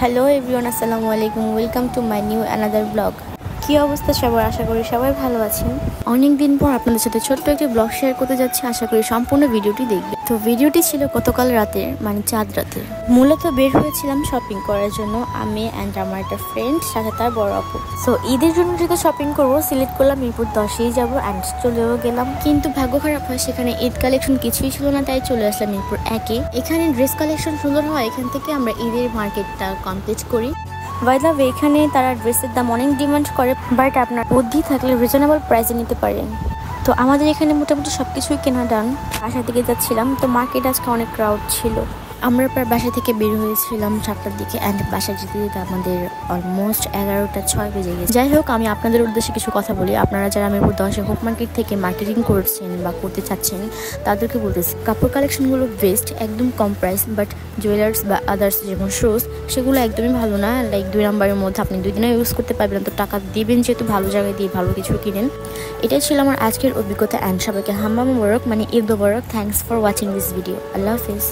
Hello everyone, আসসালামু আলাইকুম। Welcome to my new another blog. কী অবস্থা সবার? আশা করি সবাই ভালো আছেন। অনেক দিন পর আপনাদের সাথে ছোট্ট একটি ব্লগ শেয়ার করতে যাচ্ছি। আশা করি সম্পূর্ণ ভিডিওটি দেখবে। তো ভিডিওটি ছিল গতকাল রাতের, মানে চাঁদ রাতের। মূলত বের হয়েছিলাম শপিং করার জন্য, আমি অ্যান্ড আমার একটা ফ্রেন্ড, সাথে তার বড় আপু। সো ঈদের জন্য যেহেতু শপিং করবো, সিলেক্ট করলাম মিরপুর 10-এই যাবো অ্যান্ড চলেও গেলাম। কিন্তু ভাগ্য খারাপ হয়, সেখানে ঈদ কালেকশন কিছুই ছিল না, তাই চলে আসলাম মিরপুর 1-এ। এখানে ড্রেস কালেকশন সুন্দর হয়, এখান থেকে আমরা ঈদের মার্কেটটা কমপ্লিট করি। বাই দ্য ওয়ে, এখানে তারা ড্রেসের দাম অনেক ডিমান্ড করে, বাট আপনার বুদ্ধি থাকলে রিজনেবল প্রাইসে নিতে পারেন। তো আমাদের এখানে মোটামুটি সব কিছুই কেনা ডান। বাসা থেকে যাচ্ছিলাম, তো মার্কেট আজকে অনেক ক্রাউড ছিল। আমরা প্রায় বাসা থেকে বের হয়েছিলাম 7টার দিকে, অ্যান্ড বাসা যেতে যেতে আমাদের অলমোস্ট 11টা 6 বেজে গেছে। যাই হোক, আমি আপনাদের উদ্দেশ্যে কিছু কথা বলি। আপনারা যারা মিরপুর 10-এ হোপ মার্কেট থেকে মার্কেটিং করছেন বা করতে চাচ্ছেন, তাদেরকে বলতেছি কাপড় কালেকশনগুলো বেস্ট, একদম কম প্রাইস। বাট জুয়েলার্স বা আদার্স যেমন শুজ, সেগুলো একদমই ভালো না। লাইক 2 নম্বরের মধ্যে আপনি 2 দিনও ইউজ করতে পারবেন, তো টাকা দিবেন যেহেতু, ভালো জায়গায় দিয়ে ভালো কিছু কিনেন। এটাই ছিল আমার আজকের অভিজ্ঞতা। অ্যান্ড সবাইকে হাম্মা মোবারক, মানে ঈদ মোবারক। Thanks for watching this video. আল্লাহ হাফিজ।